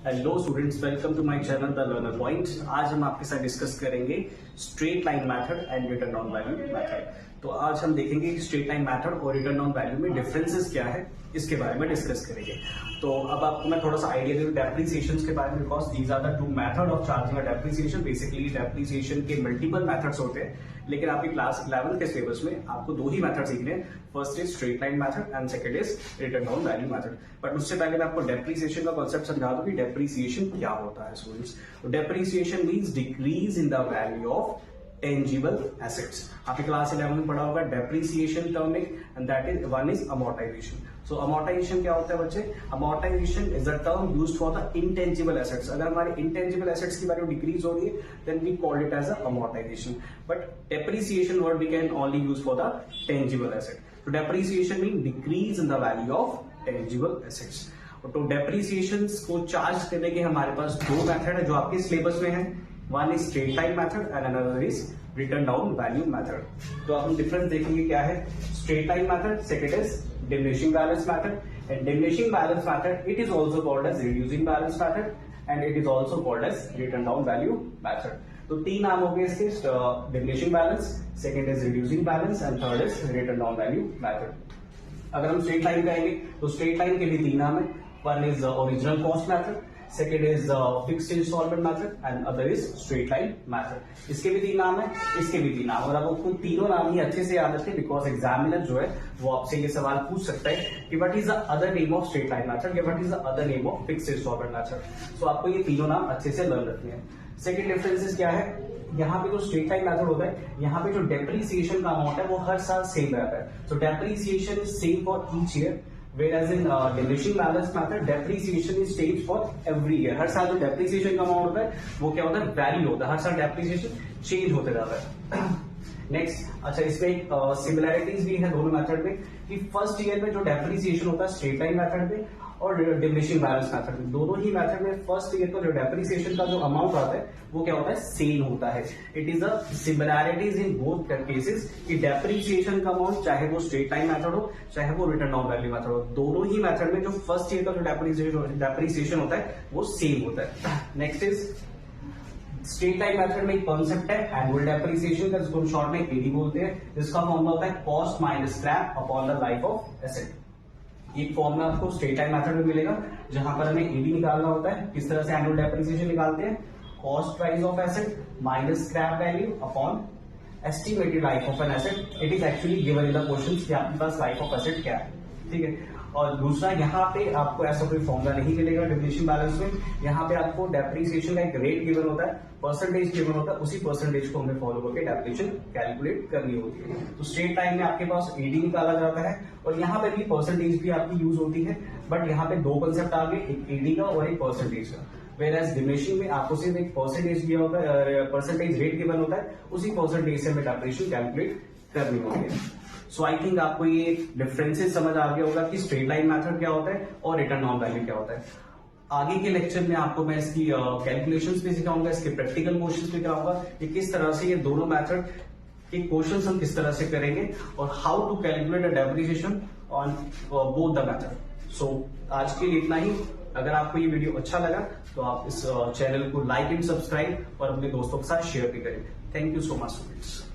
Hello students, welcome to my channel the learner point. आज हम आपके साथ डिस्कस करेंगे straight line method and written down value method. तो आज हम देखेंगे कि स्ट्रेट लाइन मेथड और रिटर्न डाउन वैल्यू में डिफरेंसेस क्या है, इसके बारे में डिस्कस करेंगे। तो अब आपको मैं थोड़ा सा आइडिया दूं डेप्रिसिएशन के बारे में, because these are the two method of charging a depreciation. Basically depreciation के मल्टीपल मेथड्स होते हैं, लेकिन आपकी क्लास 11 के सिलेबस में आपको दो ही मेथड सीखने हैं। First is straight line method and second is written down value method. But उससे पहले मैं आपको डेप्रिसिएशन का कॉन्सेप्ट समझा दूं कि डेप्रिसिएशन क्या होता है स्टूडेंट्स। तो depreciation means decrease in the value of tangible assets. आपकी क्लास 11 में पढ़ा होगा depreciation term and that is one is amortisation. So amortisation क्या होता है बच्चे? Amortisation is the term used for the intangible assets. अगर हमारे इंटेंजिबल एसेट्स की वैल्यू डिक्रीज हो रही है then we called it as a amortisation. But depreciation word we can only use for the tangible asset. तो depreciation mean decrease in the value of tangible assets. तो depreciation को charge करने के हमारे पास दो मेथड है जो आपके सिलेबस में है। One is straight line method and another is written down value method. तो अब हम डिफरेंस देखेंगे क्या है। Straight line method, second is diminishing balance method. And diminishing balance method it is also called as reducing balance method and it is also called as written down value method. तो तीन नाम हो गए इसके, diminishing balance, second is reducing balance and third is written down value method. अगर हम straight line कहेंगे तो स्ट्रेट लाइन के भी तीन नाम है। One is original cost method, second is fixed instalment method and other is straight line method. इसके भी तीन नाम है, इसके भी तीन नाम। और अब आपको तीनों नाम ही अच्छे से याद रखें बिकॉज एग्जामिनर जो है वो आपसे ये सवाल पूछ सकता है कि what is the other name of straight line method या what is the other name of fixed instalment method. So आपको ये तीनों नाम अच्छे से लर्न रखने हैं। सेकेंड डिफरेंसेस क्या है, यहाँ पे जो स्ट्रेट लाइन मेथड होता है यहाँ पे जो डेप्रिसिएशन का अमाउंट है वो हर साल सेम रहता है। सो depreciation is same for each year, whereas in diminishing balance method depreciation is changed for every year। हर साल जो डेप्रिसिएशन का अमाउंट होता है वो क्या होता है, वैल्यू होता है। हर साल डेप्रिसिएशन चेंज होते रहता है। नेक्स्ट, अच्छा इसमें एक सिमिलैरिटीज भी है दोनों मेथड में कि फर्स्ट ईयर में जो डेप्रिसिएशन होता है स्ट्रेट लाइन मेथड में और डिमिनिशिंग बैलेंस मेथड में, दोनों ही मेथड में फर्स्ट ईयर का जो डेप्रिसिएशन का जो अमाउंट आता है वो क्या होता है, सेम होता है। It is a similarities in both cases कि डेप्रिसिएशन का अमाउंट चाहे वो स्ट्रेट लाइन मेथड हो चाहे वो रिटर्न डाउन वैल्यू मेथड हो, दोनों ही मेथड में जो फर्स्ट ईयर का जो डेप्रिसिएशन होता है वो सेम होता है। Next is straight line method में एक कॉन्सेप्ट है एनुअल डेप्रिसिएशन का, जिसको हम शॉर्ट में एडी बोलते हैं, जिसका फॉर्मूला होता है cost minus scrap upon the life of asset. एक फॉर्मूला आपको स्ट्रेट लाइन मेथड में मिलेगा जहां पर हमें एडी निकालना होता है। किस तरह से एनुअल डेप्रिसिएशन निकालते हैं, cost price of asset minus scrap value upon estimated life of an asset. It is actually given in the question कि आपके पास लाइफ ऑफ एसेट क्या है, ठीक है। और दूसरा, यहाँ पे आपको ऐसा कोई फॉर्मूला नहीं मिलेगा डिमिनिशिंग बैलेंस में। यहाँ पे आपको डेप्रिसिएशन का एक रेट गिवन होता है, परसेंटेज गिवन होता है, उसी परसेंटेज को हमें फॉलो करके डेप्रिसिएशन कैलकुलेट करनी होती है। तो स्ट्रेट लाइन में आपके पास एडी निकाला जाता है और यहाँ पे भी परसेंटेज भी आपकी यूज होती है। बट यहाँ पे दो कंसेप्ट आ गए, एक एडी का और एक परसेंटेज का। वेयर डिमिनिशिंग में आपको सिर्फ एक परसेंटेज दिया होता है, परसेंटेज रेट गिवन होता है, उसी परसेंटेज से हमें डेप्रिसिएशन कैलकुलेट करनी होती है। सो आई थिंक आपको ये डिफरेंसेस समझ आ गया होगा कि स्ट्रेट लाइन मेथड क्या होता है और रिटर्न डाउन वैल्यू क्या होता है। आगे के लेक्चर में आपको मैं इसकी कैलकुलेशंस भी सिखाऊंगा, इसके प्रैक्टिकल क्वेश्चंस भी कराऊंगा कि किस तरह से ये दोनों मेथड के क्वेश्चंस हम किस तरह से करेंगे और how to calculate the depreciation on both the method. So आज के लिए इतना ही। अगर आपको ये वीडियो अच्छा लगा तो आप इस चैनल को लाइक एंड सब्सक्राइब और अपने दोस्तों के साथ शेयर भी करें। Thank you so much students.